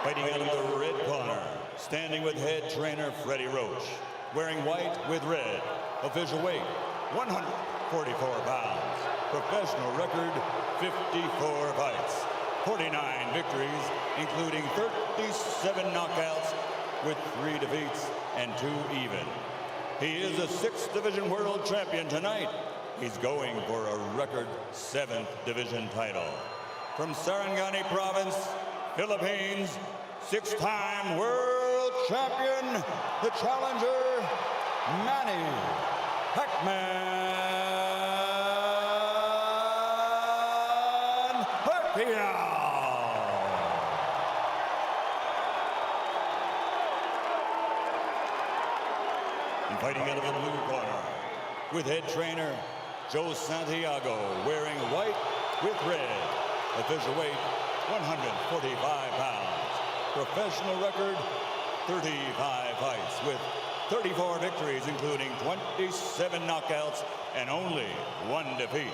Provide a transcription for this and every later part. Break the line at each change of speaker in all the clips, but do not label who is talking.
Fighting out of the red corner, standing with head trainer Freddie Roach, wearing white with red, official weight 144 pounds, professional record 54 fights, 49 victories, including 37 knockouts with 3 defeats and 2 even. He is a 6th division world champion tonight. He's going for a record 7th division title. From Sarangani province, Philippines, 6-time world champion, the challenger, Manny Pacquiao. And fighting out of the blue corner, with head trainer Joe Santiago, wearing white with red, official weight 145 pounds, professional record 35 fights with 34 victories, including 27 knockouts and only 1 defeat.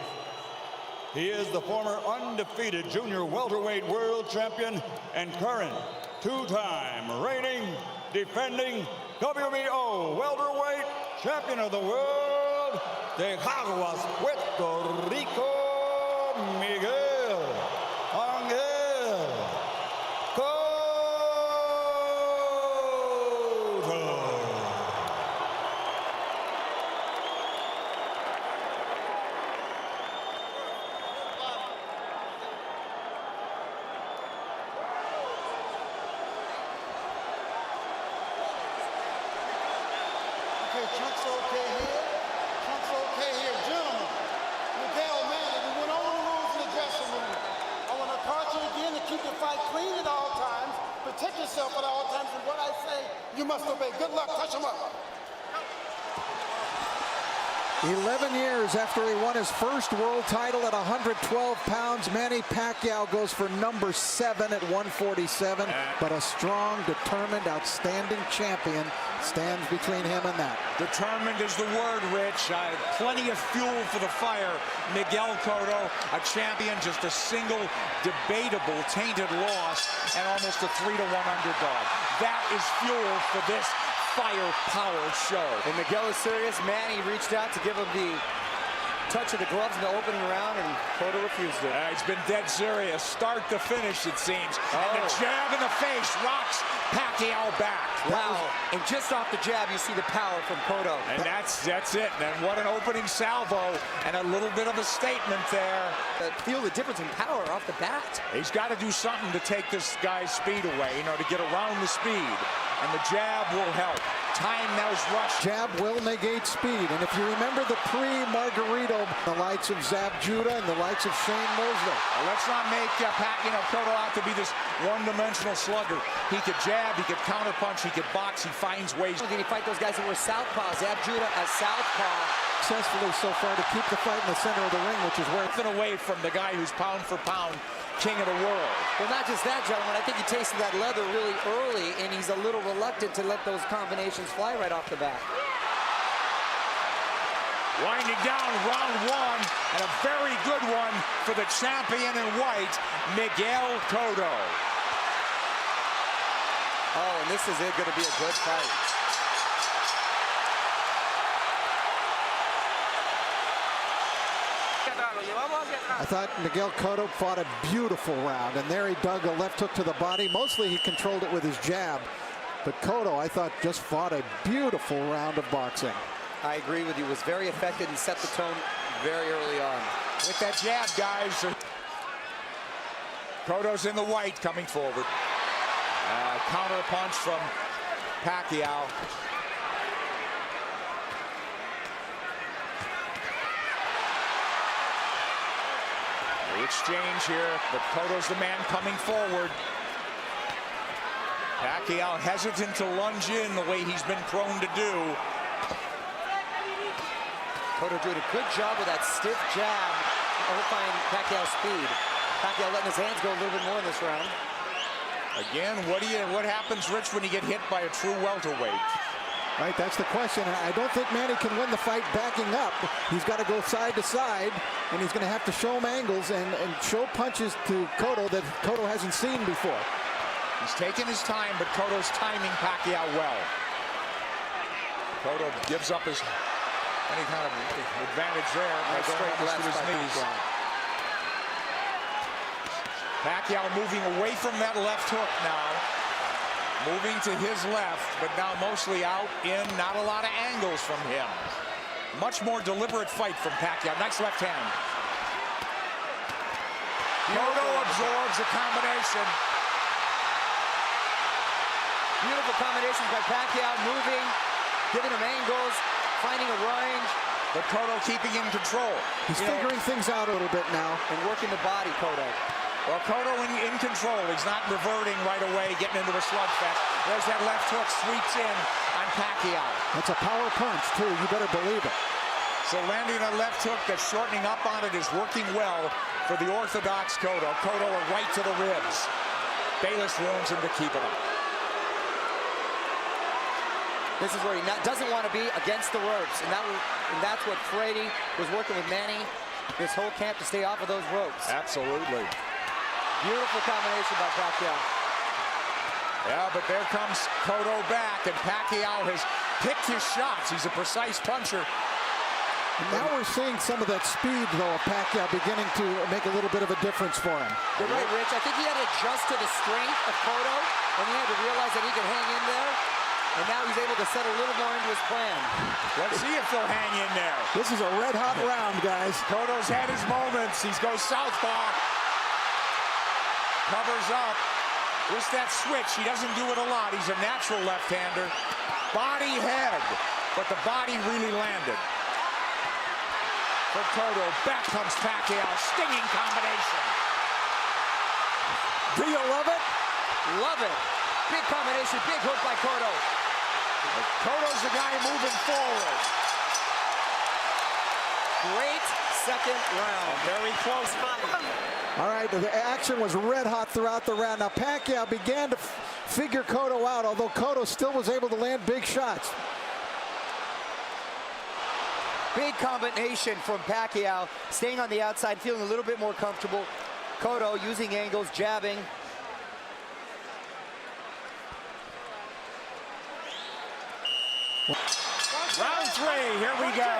He is the former undefeated junior welterweight world champion and current 2-time reigning, defending WBO welterweight champion of the world, de Caguas, Puerto Rico, Miguel Angel Cotto.
Okay, Chunk's okay here. Chunk's okay here. Gentlemen, Miguel, Manny, we went over the rules in the dressing room. I want to caution you again to keep the fight clean at all times, protect yourself at all times, and what I say, you must obey. Good luck. Touch him up.
11 years after he won his first world title at 112 pounds, Manny Pacquiao goes for number 7 at 147. But a strong, determined, outstanding champion stands between him and that.
Determined is the word, Rich. Plenty of fuel for the fire. Miguel Cotto, a champion, just a single debatable tainted loss and almost a 3-1 underdog. That is fuel for this firepower show.
And Miguel is serious. Manny reached out to give him the touch of the gloves in the opening round, and Cotto refused it.
He's been dead serious, start to finish, it seems. And the jab in the face rocks Pacquiao back.
Wow. And just off the jab, you see the power from Cotto.
And that's it. And what an opening salvo, and a little bit of a statement there.
Feel the difference in power off the bat.
He's got to do something to take this guy's speed away, to get around the speed. And the jab will help. Time those rush.
Jab will negate speed. And if you remember the pre-Margarito, the likes of Zab Judah and the likes of Shane Mosley.
Let's not make Cotto out to be this one-dimensional slugger. He could jab, he could counterpunch, he could box, he finds ways.
Did he fight those guys that were southpaw? Zab Judah as southpaw.
Successfully so far to keep the fight in the center of the ring, which is where...
Away from the guy who's pound for pound king of the world.
Well, not just that, gentlemen. I think he tasted that leather really early, and he's a little reluctant to let those combinations fly right off the bat.
Winding down round 1, and a very good one for the champion in white, Miguel Cotto.
Oh, and this is going to be a good fight.
I thought Miguel Cotto fought a beautiful round, and there he dug a left hook to the body. Mostly he controlled it with his jab. But Cotto, I thought, just fought a beautiful round of boxing.
I agree with you. Was very effective and set the tone very early on.
With that jab, guys. Cotto's in the white coming forward. Counter punch from Pacquiao. The exchange here, but Cotto's the man coming forward. Pacquiao hesitant to lunge in the way he's been prone to do.
Cotto did a good job with that stiff jab, overfying Pacquiao's speed. Pacquiao letting his hands go a little bit more in this round.
Again, what happens, Rich, when you get hit by a true welterweight?
Right, that's the question. I don't think Manny can win the fight backing up. He's got to go side to side, and he's going to have to show him angles and show punches to Cotto that Cotto hasn't seen before.
He's taking his time, but Cotto's timing Pacquiao well. Cotto gives up his any kind of advantage there.
Nice straight left
to his
by
knees.
Pacquiao.
Pacquiao moving away from that left hook now. Moving to his left, but now mostly out in, not a lot of angles from him. Much more deliberate fight from Pacquiao. Nice left hand. Cotto absorbs a combination.
Beautiful combinations by Pacquiao, moving, giving him angles, finding a range.
But Cotto keeping in control.
He's figuring things out a little bit now.
And working the body, Cotto.
Well, Cotto in control. He's not reverting right away, getting into a slugfest. There's that left hook, sweeps in on Pacquiao.
That's a power punch, too. You better believe it.
So landing a left hook that's shortening up on it is working well for the orthodox Cotto. Cotto right to the ribs. Bayless warns him to keep it up.
This is where he doesn't want to be against the ropes. And that's what Frady was working with Manny this whole camp, to stay off of those ropes.
Absolutely.
Beautiful combination by Pacquiao.
Yeah, but there comes Cotto back, and Pacquiao has picked his shots. He's a precise puncher.
And now we're seeing some of that speed, though, of Pacquiao beginning to make a little bit of a difference for him.
You're right, Rich. I think he had to adjust to the strength of Cotto, and he had to realize that he could hang in there. And now he's able to set a little more into his plan.
Let's see if they'll hang in there.
This is a red-hot round, guys.
Cotto's had his moments. He goes southpaw. Covers up. Just that switch. He doesn't do it a lot. He's a natural left-hander. Body head. But the body really landed. For Cotto. Back comes Pacquiao. Stinging combination.
Do you love it?
Love it. Big combination. Big hook by Cotto.
Cotto's the guy moving forward.
Great second round.
Very close fight.
All right, the action was red hot throughout the round. Now Pacquiao began to figure Cotto out, although Cotto still was able to land big shots.
Big combination from Pacquiao, staying on the outside, feeling a little bit more comfortable. Cotto using angles, jabbing.
Round three, here we go.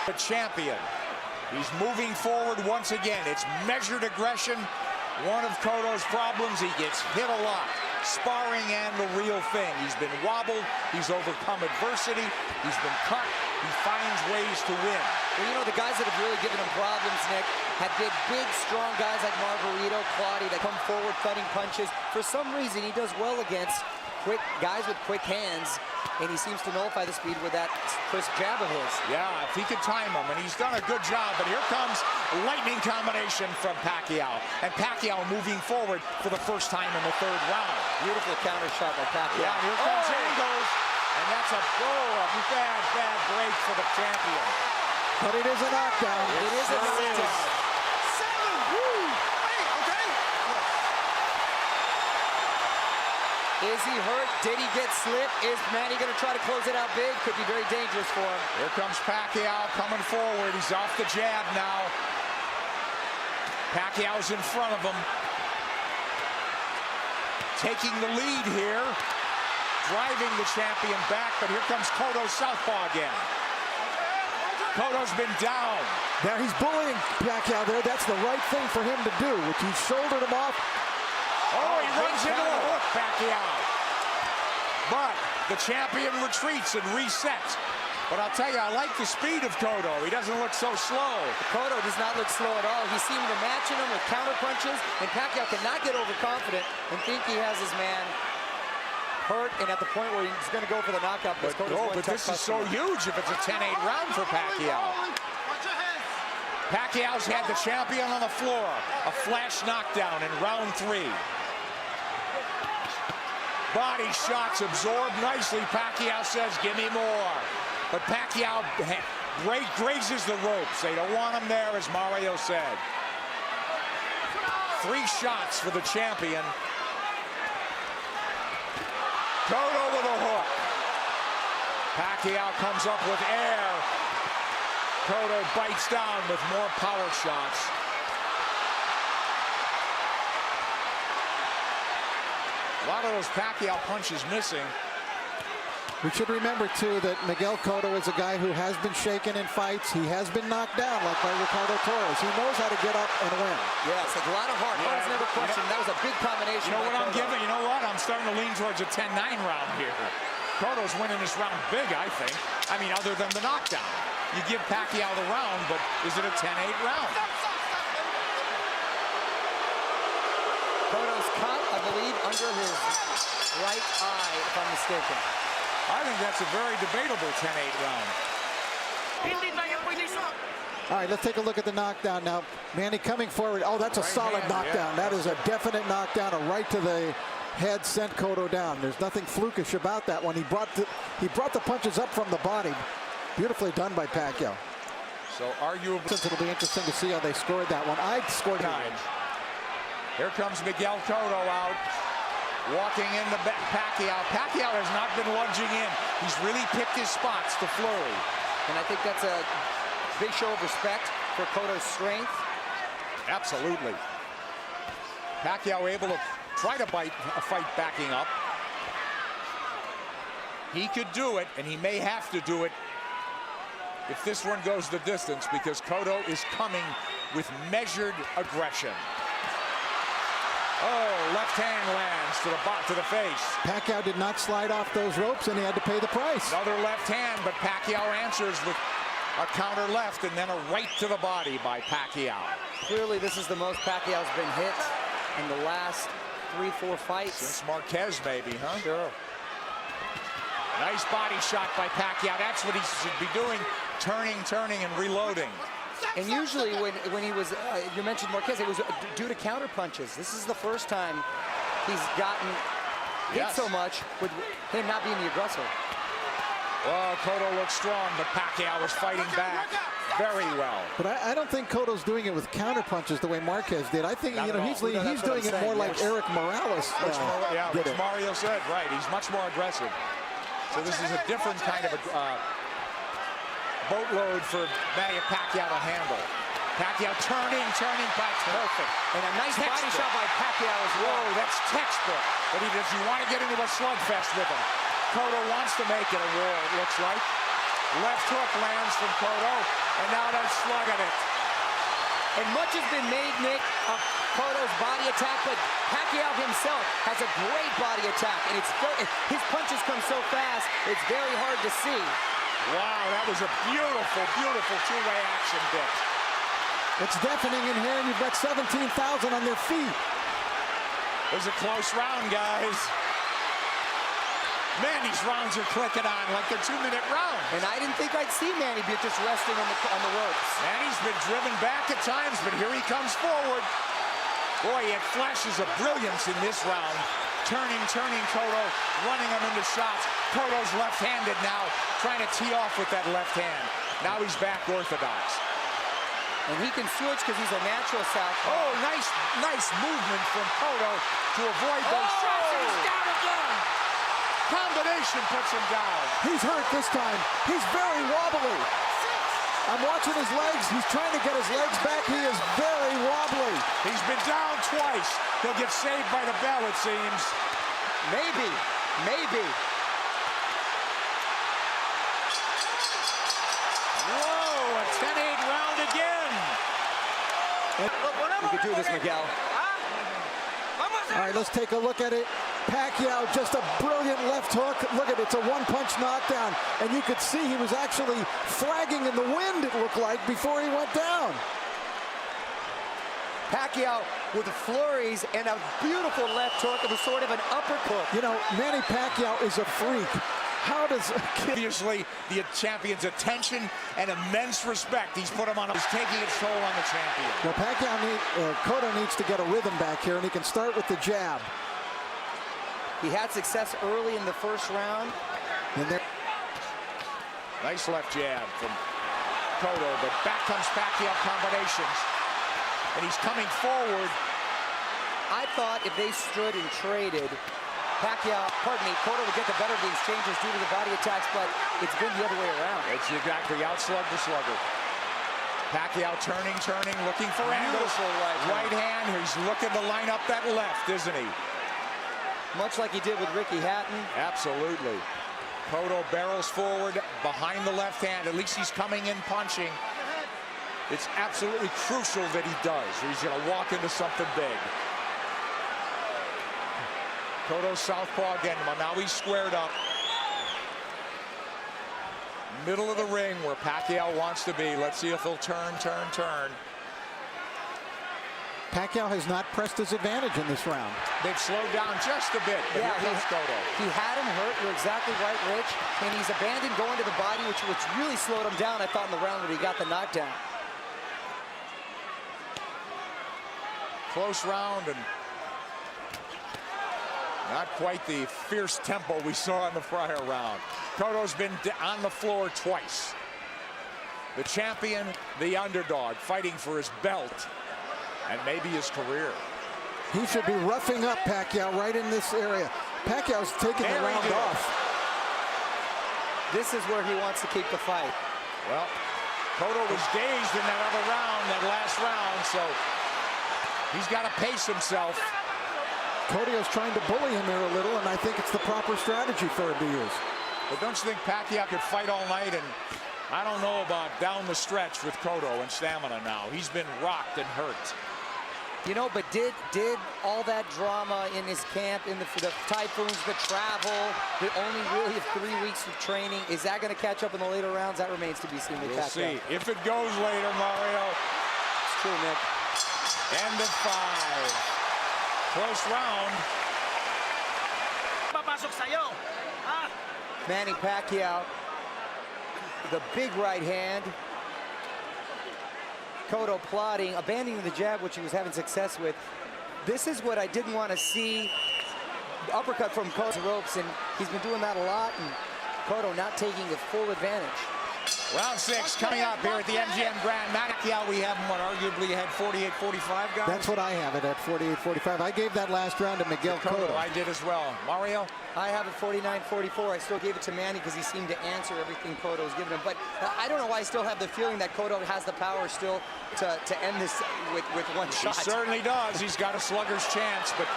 The champion. He's moving forward once again. It's measured aggression. One of Cotto's problems, he gets hit a lot. Sparring and the real thing. He's been wobbled. He's overcome adversity. He's been cut. He finds ways to win.
Well, you know, the guys that have really given him problems, Nick, have been big, strong guys like Margarito, Claudio, that come forward cutting punches. For some reason, he does well against quick guys with quick hands, and he seems to nullify the speed with that crisp jab of his.
Yeah, if he could time him, and he's done a good job, but here comes lightning combination from Pacquiao, and Pacquiao moving forward for the first time in the third round.
Beautiful counter shot by Pacquiao.
Yeah, here comes angles, and that's a bad break for the champion.
But it is a knockdown.
It is a knockdown. Is he hurt? Did he get slipped? Is Manny going to try to close it out big? Could be very dangerous for him.
Here comes Pacquiao coming forward. He's off the jab now. Pacquiao's in front of him. Taking the lead here. Driving the champion back, but here comes Cotto southpaw again. Cotto's been down.
There, he's bullying Pacquiao there. That's the right thing for him to do, which he shouldered him off.
Oh, he runs into a hook, Pacquiao. But the champion retreats and resets. But I'll tell you, I like the speed of Cotto. He doesn't look so slow.
Cotto does not look slow at all. He seemed to matching him with counter punches, and Pacquiao cannot get overconfident and think he has his man hurt and at the point where he's going to go for the knockout.
But this is so huge if it's a 10-8 round for Pacquiao. Pacquiao's had the champion on the floor. A flash knockdown in round 3. Body shots absorbed nicely. Pacquiao says, give me more. But Pacquiao grazes the ropes. They don't want him there, as Mario said. 3 shots for the champion. Cotto with a hook. Pacquiao comes up with air. Cotto bites down with more power shots. A lot of those Pacquiao punches missing.
We should remember, too, that Miguel Cotto is a guy who has been shaken in fights. He has been knocked down, like by Ricardo Torres. He knows how to get up and win.
Yes, a lot of heart.
Yeah,
That was never questioned. That was a big combination.
You know
by
what I'm
Cotto.
giving? You know what? I'm starting to lean towards a 10-9 round here. Cotto's winning this round big, I think. I mean, other than the knockdown. You give Pacquiao the round, but is it a 10-8 round?
Cotto's cut, I believe, under his right eye, if I'm mistaken.
I think that's a very debatable 10-8 round.
All right, let's take a look at the knockdown now. Manny coming forward. Oh, that's a
Right
solid
hand,
knockdown.
yeah.
That is a definite knockdown. A right to the head sent Cotto down. There's nothing flukish about that one. He brought the punches up from the body. Beautifully done by Pacquiao.
So arguably,
It'll be interesting to see how they scored that one. I scored
time. Here comes Miguel Cotto out. Walking in the Pacquiao. Pacquiao has not been lunging in. He's really picked his spots to flurry.
And I think that's a big show of respect for Cotto's strength.
Absolutely. Pacquiao able to try to fight backing up. He could do it, and he may have to do it if this one goes the distance, because Cotto is coming with measured aggression. Oh, left hand lands to the face.
Pacquiao did not slide off those ropes, and he had to pay the price.
Another left hand, but Pacquiao answers with a counter left and then a right to the body by Pacquiao.
Clearly, this is the most Pacquiao's been hit in the last 3-4 fights.
Since Marquez, maybe, huh?
Sure.
Nice body shot by Pacquiao. That's what he should be doing, turning, and reloading.
And usually when he was, you mentioned Marquez, it was due to counter punches. This is the first time he's gotten hit so much with him not being the aggressor.
Well, Cotto looks strong, but Pacquiao was fighting back very well.
But I don't think Cotto's doing it with counter punches the way Marquez did. I think
Not at all.
he's doing it more like Eric Morales
Which Mario said, right. He's much more aggressive. So this is a different kind of a boatload for Manny Pacquiao to handle. Pacquiao turning, perfect.
And a nice body shot by Pacquiao as well.
Whoa, that's textbook. But does he want to get into a slugfest with him? Cotto wants to make it a war, it looks like. Left hook lands from Cotto, and now they're slugging it.
And much has been made, Nick, of Cotto's body attack, but Pacquiao himself has a great body attack, and his punches come so fast, it's very hard to see.
Wow, that was a beautiful, beautiful two-way action, Dick.
It's deafening in here, and you've got 17,000 on their feet.
It was a close round, guys. Man, these rounds are clicking on like they're 2-minute rounds.
And I didn't think I'd see Manny be just resting on the ropes.
Manny's been driven back at times, but here he comes forward. Boy, he had flashes of brilliance in this round. Turning Cotto, running him into shots. Cotto's left-handed now, trying to tee off with that left hand. Now he's back orthodox.
And he can switch because he's a natural southpaw.
Oh, nice movement from Cotto to avoid those shots. And he's down again. Combination puts him down.
He's hurt this time. He's very wobbly. I'm watching his legs. He's trying to get his legs back. He is very wobbly.
He's been down twice. He'll get saved by the bell, it seems.
Maybe.
Whoa, a 10-8 round again.
We could do this, Miguel.
All right, let's take a look at it. Pacquiao, just a brilliant left hook. Look at it, it's a one-punch knockdown. And you could see he was actually flagging in the wind, it looked like, before he went down.
Pacquiao with flurries and a beautiful left hook. It was sort of an uppercut.
You know, Manny Pacquiao is a freak. How does a kid...
Obviously, the champion's attention and immense respect he's put him on. He's taking its toll on the champion.
Well, Cotto needs to get a rhythm back here, and he can start with the jab.
He had success early in the first round.
Nice left jab from Cotto, but back comes Pacquiao combinations. And he's coming forward.
I thought if they stood and traded, Cotto would get the better of the exchanges due to the body attacks, but it's been the other way around.
It's exactly outslug the slugger. Pacquiao turning, looking for angles.
Beautiful right
hand. He's looking to line up that left, isn't he?
much like he did with Ricky Hatton.
Absolutely. Cotto barrels forward behind the left hand. At least he's coming in punching. It's absolutely crucial that he does. He's going to walk into something big. Cotto southpaw again. Well, now he's squared up. Middle of the ring where Pacquiao wants to be. Let's see if he'll turn.
Pacquiao has not pressed his advantage in this round.
They've slowed down just a bit, but
Yeah,
here comes Cotto.
He had him hurt. You're exactly right, Rich. And he's abandoned going to the body, which really slowed him down, I thought, in the round when he got the knockdown.
Close round and not quite the fierce tempo we saw in the prior round. Cotto's been on the floor twice. The champion, the underdog, fighting for his belt and maybe his career.
He should be roughing up Pacquiao right in this area. Pacquiao's taking the round off.
This is where he wants to keep the fight.
Well, Cotto was dazed in that other round, that last round, so he's got to pace himself.
Cotto's trying to bully him here a little, and I think it's the proper strategy for him to use.
But don't you think Pacquiao could fight all night? And I don't know about down the stretch with Cotto and stamina now. He's been rocked and hurt.
You know, but did all that drama in his camp, in the typhoons, the travel, the only really 3 weeks of training, is that going to catch up in the later rounds? That remains to be seen with Pacquiao.
We'll see. If it goes later, Mario.
It's true, Nick.
End of 5. Close round.
Manny Pacquiao, the big right hand. Cotto plotting, abandoning the jab, which he was having success with. This is what I didn't want to see. Uppercut from Cotto's ropes, and he's been doing that a lot, and Cotto not taking the full advantage.
Round 6 coming up here at the MGM Grand. Pacquiao, we have him, what, arguably had 48-45, guys?
That's what I have it at, 48-45. I gave that last round to Miguel Cotto.
I did as well. Mario?
I have it 49-44. I still gave it to Manny because he seemed to answer everything Cotto was giving him. But I don't know why I still have the feeling that Cotto has the power still to end this with one shot.
He certainly does. He's got a slugger's chance, but...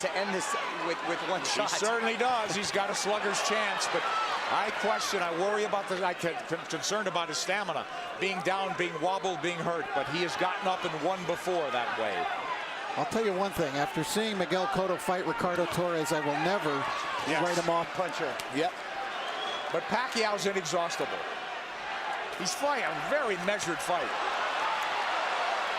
To end this with one shot.
He certainly does. He's got a slugger's chance, but I question, I worry about I'm concerned about his stamina. Being down, being wobbled, being hurt, but he has gotten up and won before that way.
I'll tell you one thing. After seeing Miguel Cotto fight Ricardo Torres, I will never write him off puncher.
Yep. But Pacquiao's inexhaustible. He's fighting a very measured fight.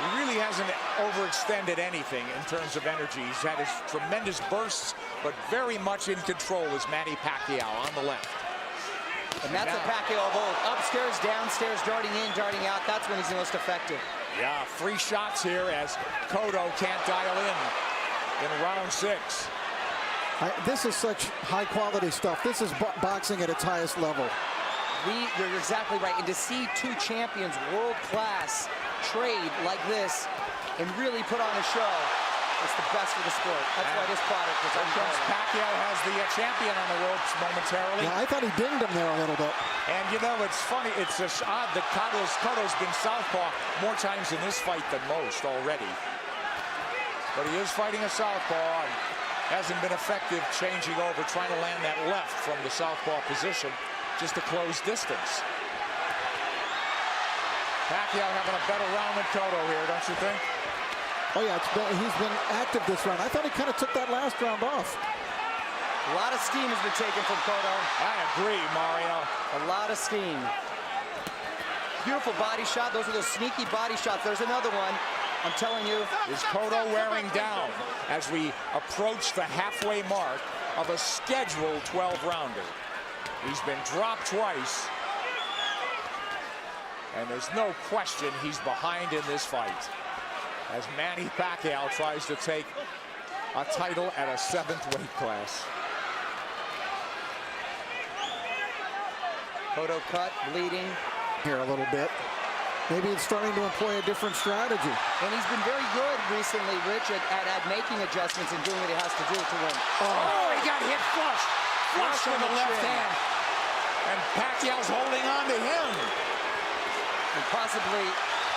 He really hasn't overextended anything in terms of energy. He's had his tremendous bursts, but very much in control is Manny Pacquiao on the left.
And that's what Pacquiao of old. Upstairs, downstairs, darting in, darting out. That's when he's the most effective.
Yeah, 3 shots here as Cotto can't dial in round 6.
This is such high-quality stuff. This is boxing at its highest level.
You're exactly right. And to see 2 champions, world-class, trade like this and really put on a show, it's the best for the sport. That's why this product is unbelievable.
Pacquiao has the champion on the ropes momentarily.
Yeah, I thought he dinged him there a little bit.
And you know, it's funny, it's just odd that Cotto's been southpaw more times in this fight than most already. But he is fighting a southpaw and hasn't been effective changing over, trying to land that left from the southpaw position just to close distance. Pacquiao having a better round than Cotto here, don't you think?
Oh, yeah, he's been active this round. I thought he kind of took that last round off.
A lot of steam has been taken from Cotto.
I agree, Mario.
A lot of steam. Beautiful body shot. Those are those sneaky body shots. There's another one. I'm telling you.
Is Cotto wearing down as we approach the halfway mark of a scheduled 12-rounder? He's been dropped twice. And there's no question he's behind in this fight as Manny Pacquiao tries to take a title at a 7th weight class.
Cotto cut, bleeding.
Here a little bit. Maybe it's starting to employ a different strategy.
And he's been very good recently, Rich, at making adjustments and doing what he has to do to win.
Oh, he got hit flush. Flush with the left hand. And Pacquiao's holding on to him.
And possibly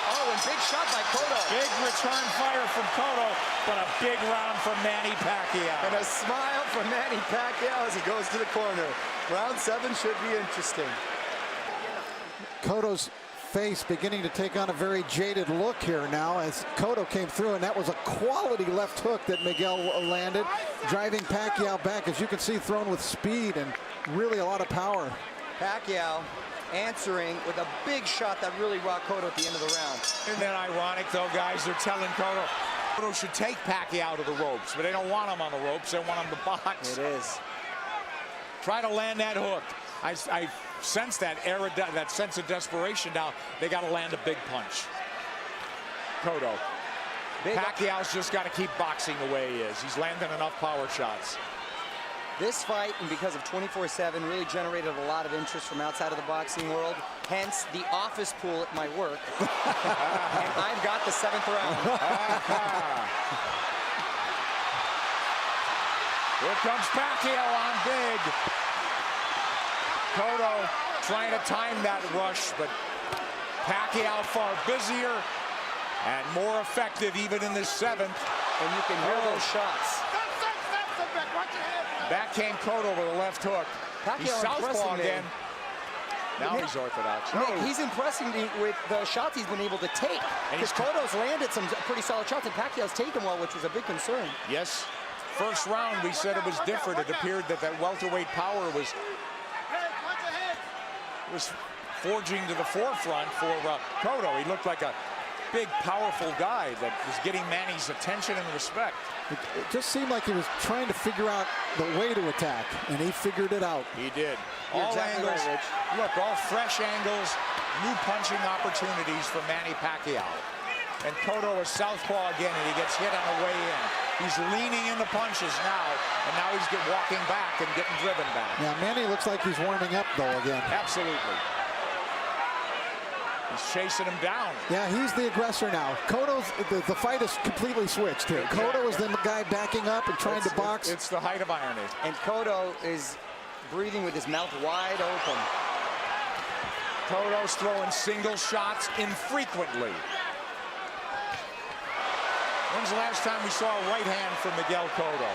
Oh, and big shot by Cotto.
Big return fire from Cotto, but a big round from Manny Pacquiao.
And a smile from Manny Pacquiao as he goes to the corner. Round 7 should be interesting.
Cotto's face beginning to take on a very jaded look here now as Cotto came through, and that was a quality left hook that Miguel landed, driving Pacquiao back, as you can see, thrown with speed and really a lot of power.
Pacquiao answering with a big shot that really rocked Cotto at the end of the round.
Isn't that ironic, though, guys? They're telling Cotto should take Pacquiao to the ropes, but they don't want him on the ropes. They want him to box.
It is.
Try to land that hook. I sense that that sense of desperation now. They got to land a big punch. Cotto. Pacquiao's just got to keep boxing the way he is. He's landing enough power shots.
This fight, and because of 24/7, really generated a lot of interest from outside of the boxing world. Hence, the office pool at my work. And I've got the 7th round.
Here comes Pacquiao on big. Cotto trying to time that rush, but Pacquiao far busier and more effective even in this 7th.
And you can hear those shots.
Back came Cotto with a left hook. He's
Pacquiao
southpaw
impressing
again.
me.
Now he's orthodox.
Nick, he's impressing me with the shots he's been able to take. Because Cotto's landed some pretty solid shots, and Pacquiao's taken well, which was a big concern.
Yes. First round, we said it was different. It appeared that welterweight power was forging to the forefront for Cotto. He looked like a big, powerful guy that was getting Manny's attention and respect.
It just seemed like he was trying to figure out the way to attack, and he figured it out.
He did.
You're
All
exactly
angles.
right, Rich.
Look, all fresh angles, new punching opportunities for Manny Pacquiao. And Cotto is southpaw again, and he gets hit on the way in. He's leaning into punches now, and now he's walking back and getting driven back.
Yeah, Manny looks like he's warming up, though, again.
Absolutely. He's chasing him down.
Yeah, he's the aggressor now. Cotto's, the fight is completely switched here. Cotto is the guy backing up and trying to box.
It's the height of irony.
And Cotto is breathing with his mouth wide open.
Cotto's throwing single shots infrequently. When's the last time we saw a right hand from Miguel Cotto?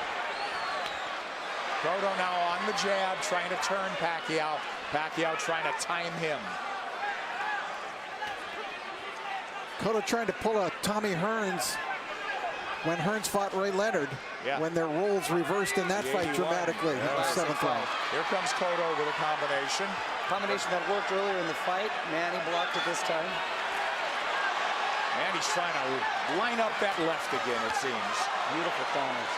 Cotto now on the jab, trying to turn Pacquiao. Pacquiao trying to time him.
Cotto trying to pull a Tommy Hearns when Hearns fought Ray Leonard, when their roles reversed in that fight dramatically in the 7th round.
Here comes Cotto with a combination.
Combination that worked earlier in the fight. Manny blocked it this time.
And he's trying to line up that left again, it seems.
Beautiful corners.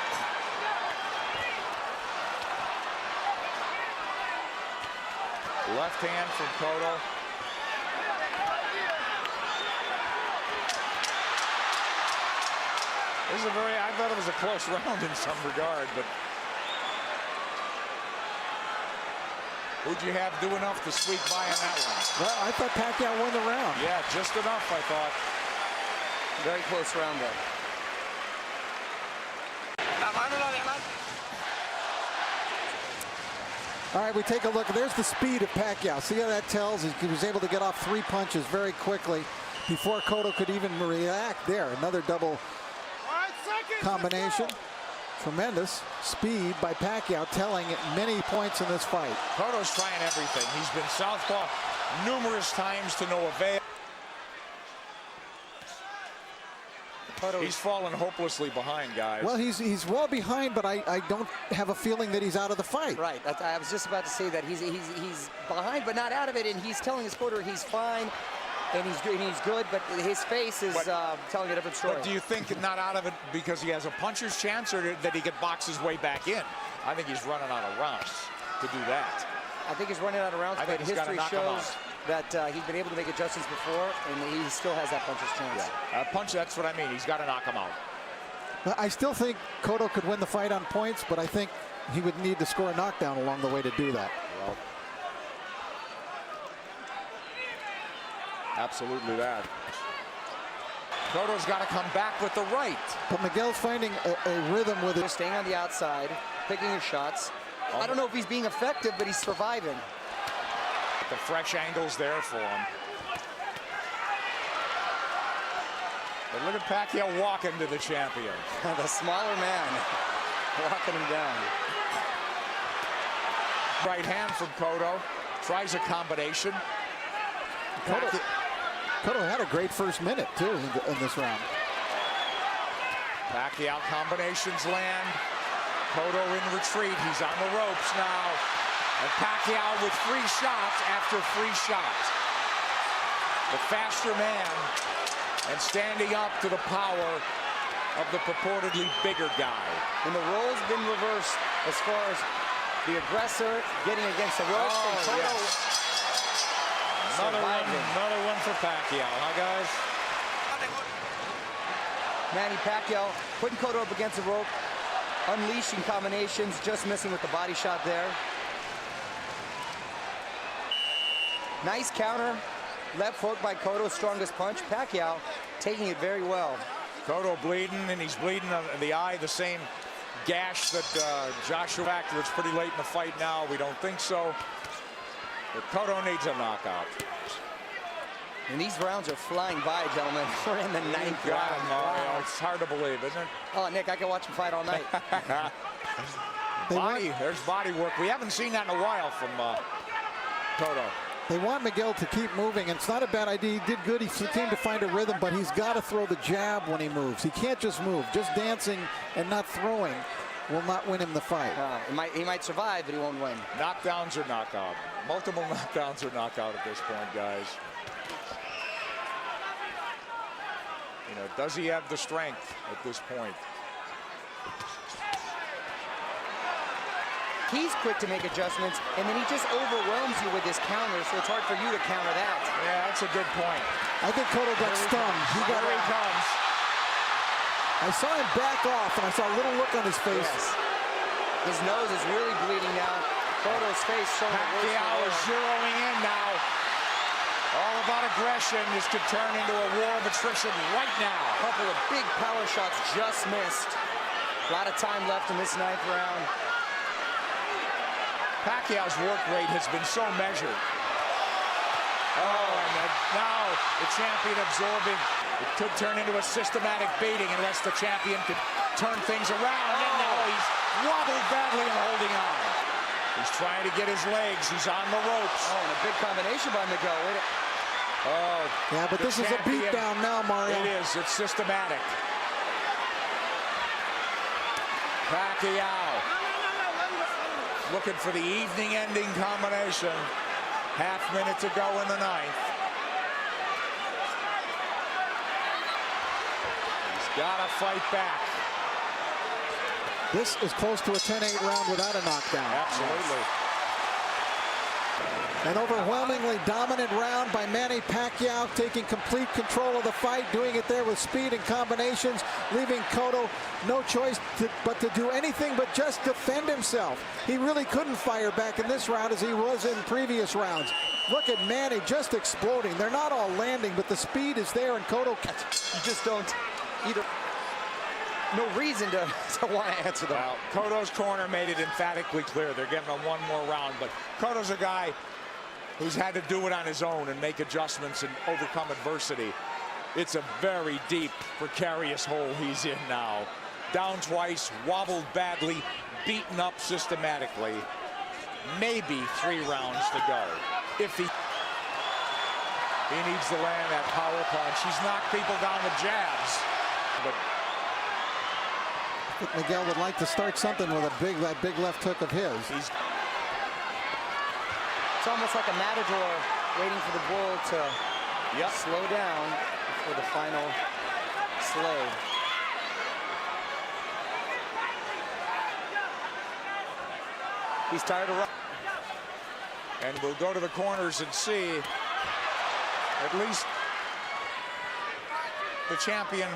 Left hand from Cotto. This is I thought it was a close round in some regard, but who'd you have do enough to squeak by in that one?
Well, I thought Pacquiao won the round.
Yeah, just enough, I thought.
Very close round there.
All right, we take a look. There's the speed of Pacquiao. See how that tells? He was able to get off 3 punches very quickly before Cotto could even react there. Another double combination. Tremendous speed by Pacquiao, telling many points in this fight.
Cotto's trying everything. He's been southpaw numerous times to no avail. He's fallen hopelessly behind, guys.
Well, he's well behind, but I don't have a feeling that he's out of the fight.
Right. I was just about to say that he's behind, but not out of it, and he's telling his corner he's fine. And he's good, but his face is telling a different story.
But do you think not out of it because he has a puncher's chance, or that he could box his way back in? I think he's running out of rounds to do that.
I think he's running out of rounds, but history shows that he's been able to make adjustments before, and he still has that puncher's chance.
Yeah. Punch, that's what I mean. He's got to knock him out.
I still think Cotto could win the fight on points, but I think he would need to score a knockdown along the way to do that.
Well, absolutely that. Cotto's got to come back with the right.
But Miguel's finding a rhythm with it.
Staying on the outside, picking his shots. I don't know if he's being effective, but he's surviving.
The fresh angles there for him. But look at Pacquiao walking to the champion.
The smaller man walking him down.
Right hand from Cotto. Tries a combination.
Cotto had a great first minute, too, in this round.
Pacquiao combinations land. Cotto in retreat. He's on the ropes now. And Pacquiao with free shots after free shots. The faster man and standing up to the power of the purportedly bigger guy.
And the role's been reversed as far as the aggressor getting against the ropes.
Oh,
and Cotto
another one for Pacquiao, huh, guys?
Manny Pacquiao putting Cotto up against the rope, unleashing combinations, just missing with the body shot there. Nice counter, left hook by Cotto, strongest punch. Pacquiao taking it very well.
Cotto bleeding, and he's bleeding in the eye, the same gash that Joshua factor. It's pretty late in the fight now. We don't think so. But Cotto needs a knockout.
And these rounds are flying by, gentlemen. We're in the ninth round.
Wow. It's hard to believe, isn't it?
Oh, Nick, I can watch him fight all night.
There's body work. We haven't seen that in a while from Cotto.
They want Miguel to keep moving, and it's not a bad idea. He did good. He seemed to find a rhythm, but he's got to throw the jab when he moves. He can't just move. Just dancing and not throwing will not win him the fight.
He might survive, but he won't win.
Knockdowns or knockout. Multiple knockdowns or knockout at this point, guys. You know, does he have the strength at this point?
He's quick to make adjustments, and then he just overwhelms you with his counter, so it's hard for you to counter that.
Yeah, that's a good point.
I think Cotto got stung.
Here he comes.
I saw him back off, and I saw a little look on his face.
Yes. His nose is really bleeding now. Cotto's face showing
Pacquiao is zeroing in now. All about aggression. This could turn into a war of attrition right now.
A couple of big power shots just missed. A lot of time left in this ninth round.
Pacquiao's work rate has been so measured. Oh, and now the champion absorbing. It could turn into a systematic beating unless the champion could turn things around. And now he's wobbled badly and holding on. He's trying to get his legs. He's on the ropes.
Oh, and a big combination by Miguel.
Oh,
yeah, but this is a beatdown now, Mario.
It is. It's systematic. Pacquiao looking for the evening-ending combination. Half minute to go in the ninth. He's got to fight back.
This is close to a 10-8 round without a knockdown.
Absolutely.
An overwhelmingly dominant round by Manny Pacquiao, taking complete control of the fight, doing it there with speed and combinations, leaving Cotto no choice but to do anything but just defend himself. He really couldn't fire back in this round as he was in previous rounds. Look at Manny just exploding. They're not all landing, but the speed is there, and Cotto...
You just don't either... No reason to want to answer them.
Well, Cotto's corner made it emphatically clear. They're giving him one more round, but Cotto's a guy who's had to do it on his own and make adjustments and overcome adversity. It's a very deep, precarious hole he's in now. Down twice, wobbled badly, beaten up systematically. Maybe 3 rounds to go. If he needs to land that power punch. He's knocked people down with jabs. But
I think Miguel would like to start something with that big left hook of his.
It's almost like a matador waiting for the bull to slow down for the final slay. He's tired of running.
And we'll go to the corners and see. At least the champion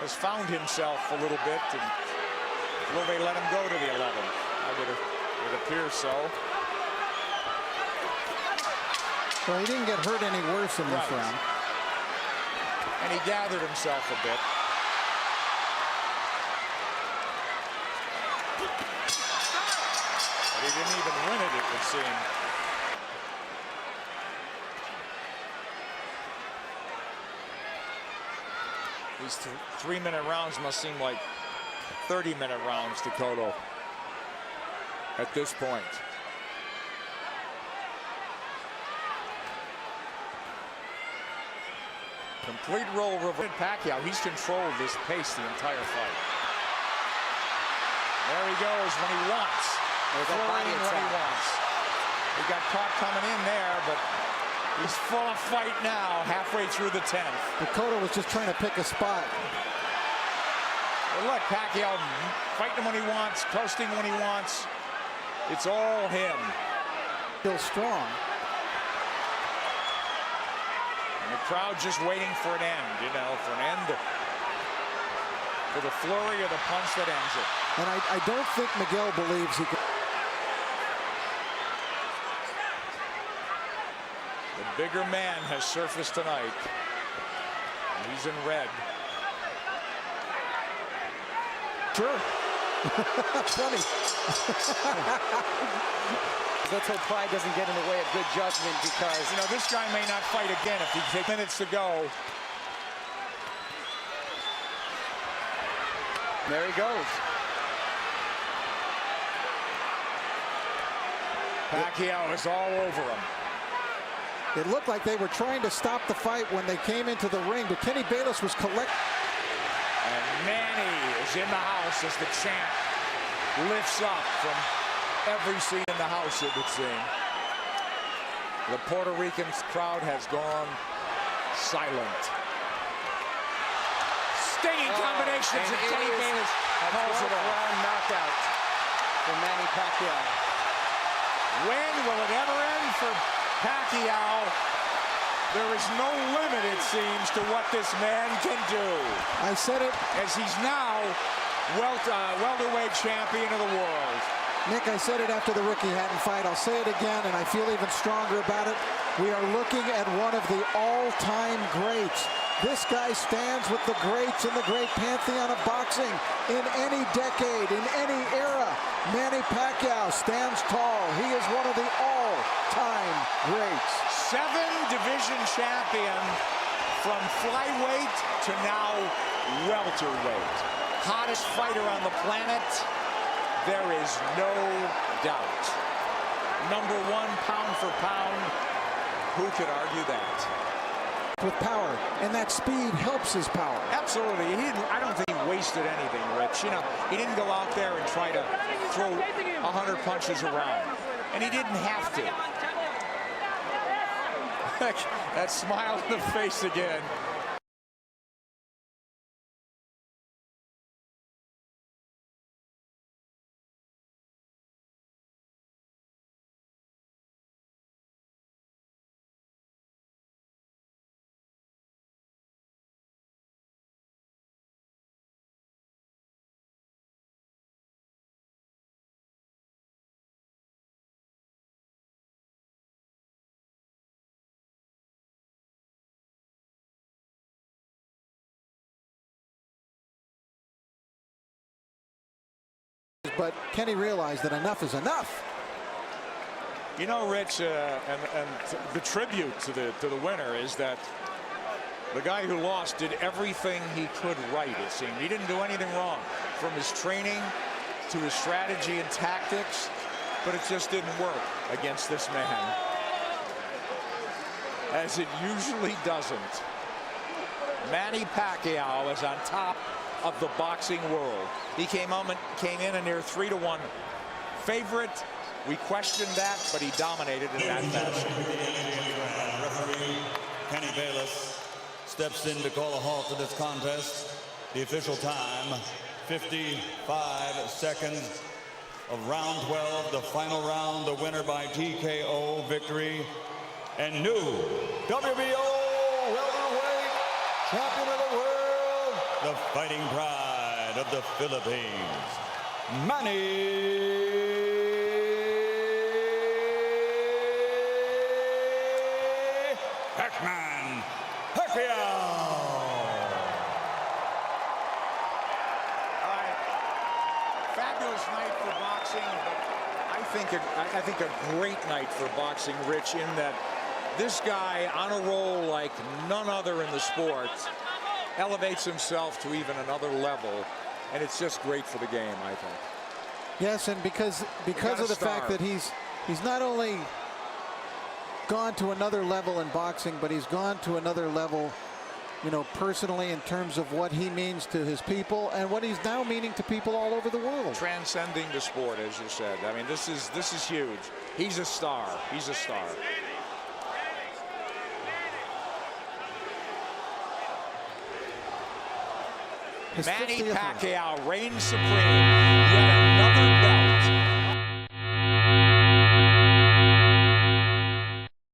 has found himself a little bit. And will they let him go to the 11th? It appears so.
Well, he didn't get hurt any worse in this round.
And he gathered himself a bit. But he didn't even win it would seem. These 3-minute rounds must seem like 30-minute rounds to Cotto at this point. Complete role reversal. Pacquiao, he's controlled this pace the entire fight. There he goes when he wants. When he wants. He got caught coming in there, but he's full of fight now, halfway through the 10th.
But Cotto was just trying to pick a spot.
Well, look, Pacquiao fighting when he wants, coasting when he wants. It's all him.
Still strong.
And the crowd just waiting for an end, you know, for an end. For the flurry or the punch that ends it.
And I don't think Miguel believes he can.
The bigger man has surfaced tonight. He's in red.
Sure. Funny.
Let's hope pride doesn't get in the way of good judgment, because,
you know, this guy may not fight again if he takes minutes to go.
There he goes.
Pacquiao is all over him.
It looked like they were trying to stop the fight when they came into the ring, but Kenny Bayless was collecting.
And Manny is in the house as the champ lifts up from every seat in the house, it would seem. The Puerto Rican crowd has gone silent. Stinging combinations, and Kenny Bayless calls it off.
Round knockout for Manny Pacquiao.
When will it ever end for Pacquiao? There is no limit, it seems, to what this man can do.
I said it.
As he's now welterweight champion of the world.
Nick, I said it after the Ricky Hatton fight. I'll say it again, and I feel even stronger about it. We are looking at one of the all-time greats. This guy stands with the greats in the great pantheon of boxing in any decade, in any era. Manny Pacquiao stands tall. He is one of the all-time greats.
7-division champion from flyweight to now welterweight. Hottest fighter on the planet. There is no doubt. Number 1 pound for pound. Who could argue that?
With power, and that speed helps his power.
Absolutely. I don't think he wasted anything, Rich. You know, he didn't go out there and try to throw 100 punches around. And he didn't have to. That smile on the face again.
But Kenny realized that enough is enough.
You know, Rich, and the tribute to the winner is that the guy who lost did everything he could right, it seemed. He didn't do anything wrong, from his training to his strategy and tactics, but it just didn't work against this man, as it usually doesn't. Manny Pacquiao is on top of the boxing world. He came in a near 3-1 favorite. We questioned that, but he dominated in that fashion.
Referee Kenny Bayless steps in to call a halt to this contest. The official time, 55 seconds of round 12, the final round, the winner by TKO victory, and new WBO welterweight champion of the world, the fighting pride of the Philippines, Manny Pacquiao.
Fabulous night for boxing, but I think a great night for boxing, Rich, in that this guy on a roll like none other in the sport elevates himself to even another level, and it's just great for the game, I think.
Yes, and because of the fact that he's not only gone to another level in boxing, but he's gone to another level, you know, personally, in terms of what he means to his people and what he's now meaning to people all over the world.
Transcending the sport, as you said. I mean, this is huge. He's a star. He's a star.
His
Manny
50th
Pacquiao reigns supreme. Yet another